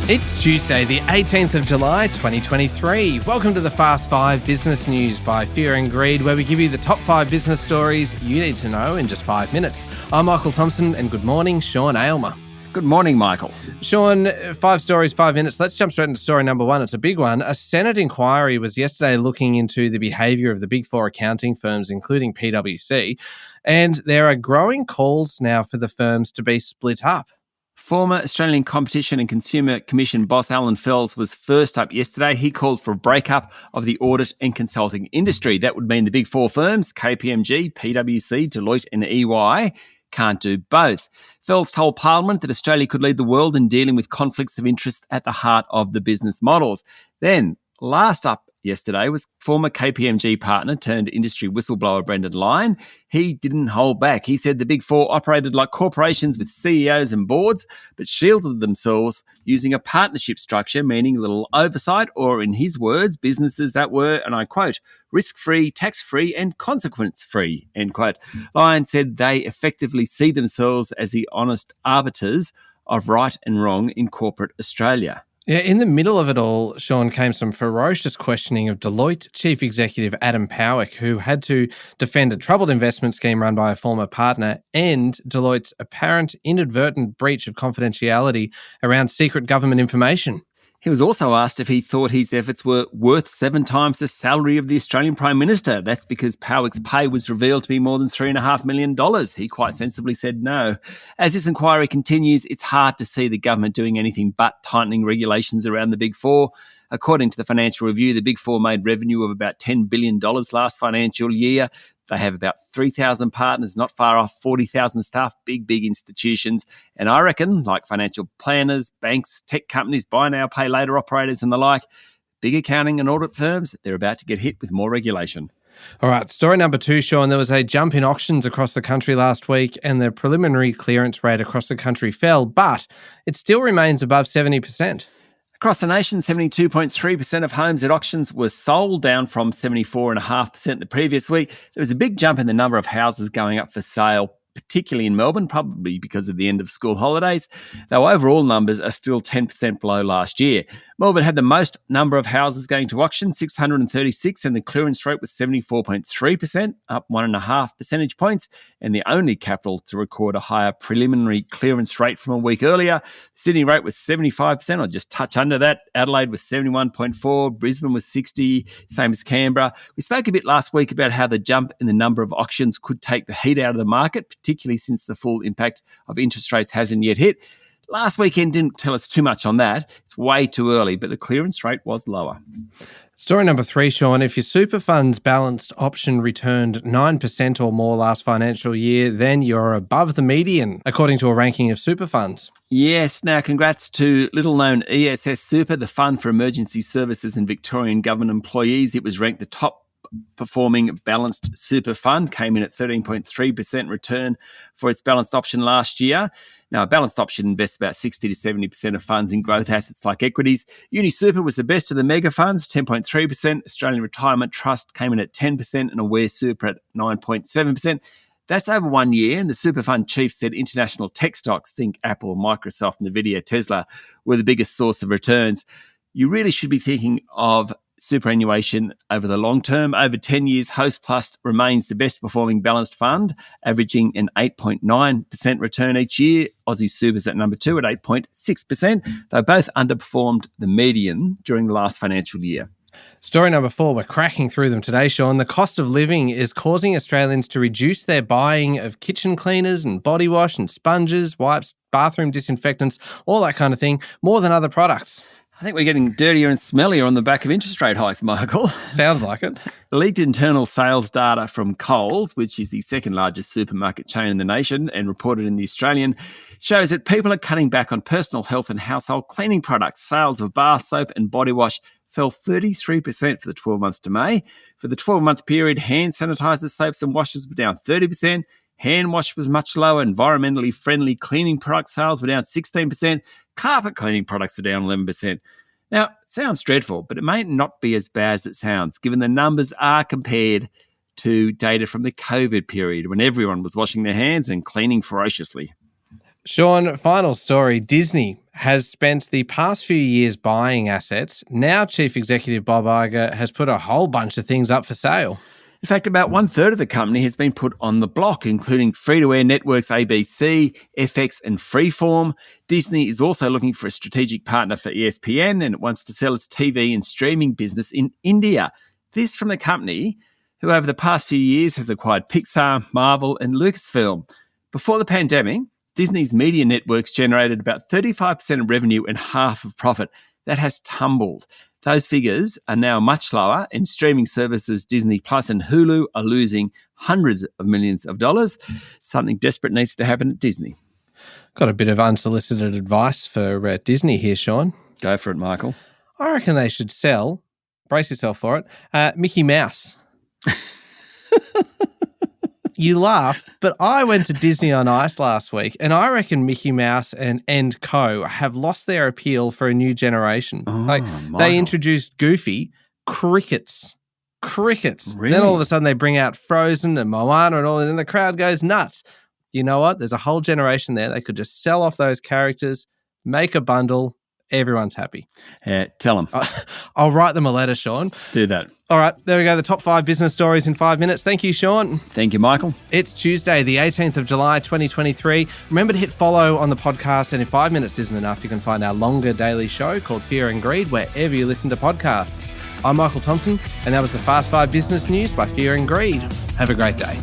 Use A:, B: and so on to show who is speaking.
A: It's Tuesday, the 18th of July, 2023. Welcome to the Fast 5 Business News by Fear and Greed, where we give you the top 5 business stories you need to know in just 5 minutes. I'm Michael Thompson, and good morning, Sean Aylmer.
B: Good morning, Michael.
A: Sean, 5 stories, 5 minutes. Let's jump straight into story number 1. It's a big one. A Senate inquiry was yesterday looking into the behaviour of the big 4 accounting firms, including PwC, and there are growing calls now for the firms to be split up.
B: Former Australian Competition and Consumer Commission boss Alan Fels was first up yesterday. He called for a breakup of the audit and consulting industry. That would mean the big 4 firms, KPMG, PwC, Deloitte and EY, can't do both. Fels told Parliament that Australia could lead the world in dealing with conflicts of interest at the heart of the business models. Then, last up yesterday was former KPMG partner turned industry whistleblower Brendan Lyon. He didn't hold back. He said the big 4 operated like corporations with CEOs and boards, but shielded themselves using a partnership structure, meaning little oversight, or in his words, businesses that were, and I quote, risk-free, tax-free and consequence-free, end quote. Lyon said they effectively see themselves as the honest arbiters of right and wrong in corporate Australia.
A: Yeah, in the middle of it all, Sean, came some ferocious questioning of Deloitte Chief Executive Adam Powick, who had to defend a troubled investment scheme run by a former partner, and Deloitte's apparent inadvertent breach of confidentiality around secret government information.
B: He was also asked if he thought his efforts were worth 7 times the salary of the Australian Prime Minister. That's because Powick's pay was revealed to be more than $3.5 million. He quite sensibly said no. As this inquiry continues, it's hard to see the government doing anything but tightening regulations around the Big 4. According to the Financial Review, the Big 4 made revenue of about $10 billion last financial year. They have about 3,000 partners, not far off 40,000 staff, big institutions. And I reckon, like financial planners, banks, tech companies, buy now, pay later operators and the like, big accounting and audit firms, they're about to get hit with more regulation.
A: All right, story number 2, Sean. There was a jump in auctions across the country last week, and the preliminary clearance rate across the country fell, but it still remains above 70%.
B: Across the nation, 72.3% of homes at auctions were sold, down from 74.5% the previous week. There was a big jump in the number of houses going up for sale, particularly in Melbourne, probably because of the end of school holidays, though overall numbers are still 10% below last year. Melbourne had the most number of houses going to auction, 636, and the clearance rate was 74.3%, up 1.5 percentage points, and the only capital to record a higher preliminary clearance rate from a week earlier. Sydney rate was 75%, or just touch under that. Adelaide was 71.4, Brisbane was 60, same as Canberra. We spoke a bit last week about how the jump in the number of auctions could take the heat out of the market, particularly since the full impact of interest rates hasn't yet hit. Last weekend didn't tell us too much on that. It's way too early, but the clearance rate was lower.
A: Story number 3, Sean. If your super fund's balanced option returned 9% or more last financial year, then you're above the median, according to a ranking of super funds.
B: Yes. Now, congrats to little-known ESS Super, the Fund for Emergency Services and Victorian Government Employees. It was ranked the top performing balanced super fund, came in at 13.3% return for its balanced option last year. Now, a balanced option invests about 60 to 70% of funds in growth assets like equities. UniSuper was the best of the mega funds, 10.3%. Australian Retirement Trust came in at 10% and Aware Super at 9.7%. That's over 1 year, and the super fund chief said international tech stocks, think Apple, Microsoft, Nvidia, Tesla, were the biggest source of returns. You really should be thinking of superannuation over the long term. Over 10 years, Host Plus remains the best performing balanced fund, averaging an 8.9% return each year. Aussie Super's at number 2 at 8.6%. They both underperformed the median during the last financial year.
A: Story number 4, we're cracking through them today, Sean. The cost of living is causing Australians to reduce their buying of kitchen cleaners and body wash and sponges, wipes, bathroom disinfectants, all that kind of thing, more than other products.
B: I think we're getting dirtier and smellier on the back of interest rate hikes, Michael.
A: Sounds like it.
B: Leaked internal sales data from Coles, which is the second largest supermarket chain in the nation and reported in The Australian, shows that people are cutting back on personal health and household cleaning products. Sales of bath soap and body wash fell 33% for the 12 months to May. For the 12-month period, hand sanitizer soaps and washes were down 30%. Hand wash was much lower. Environmentally friendly cleaning product sales were down 16%. Carpet cleaning products were down 11%. Now, it sounds dreadful, but it may not be as bad as it sounds, given the numbers are compared to data from the COVID period when everyone was washing their hands and cleaning ferociously.
A: Sean, final story. Disney has spent the past few years buying assets. Now Chief Executive Bob Iger has put a whole bunch of things up for sale.
B: In fact, about 1/3 of the company has been put on the block, including free-to-air networks ABC, FX and Freeform. Disney is also looking for a strategic partner for ESPN, and it wants to sell its TV and streaming business in India. This from the company who over the past few years has acquired Pixar, Marvel and Lucasfilm. Before the pandemic, Disney's media networks generated about 35% of revenue and half of profit. That has tumbled. Those figures are now much lower, and streaming services Disney Plus and Hulu are losing hundreds of millions of dollars. Something desperate needs to happen at Disney.
A: Got a bit of unsolicited advice for Disney here, Sean.
B: Go for it, Michael.
A: I reckon they should sell, brace yourself for it, Mickey Mouse. You laugh, but I went to Disney on Ice last week, and I reckon Mickey Mouse and Co. have lost their appeal for a new generation. They introduced Goofy, crickets.
B: Really?
A: Then all of a sudden they bring out Frozen and Moana and all that, and the crowd goes nuts. You know what? There's a whole generation there. They could just sell off those characters, make a bundle. Everyone's happy.
B: Tell them.
A: I'll write them a letter, Sean.
B: Do that.
A: All right, there we go. The top 5 business stories in 5 minutes. Thank you, Sean.
B: Thank you, Michael.
A: It's Tuesday, the 18th of July, 2023. Remember to hit follow on the podcast, and if 5 minutes isn't enough, you can find our longer daily show called Fear and Greed wherever you listen to podcasts. I'm Michael Thompson, and that was the Fast 5 Business News by Fear and Greed. Have a great day.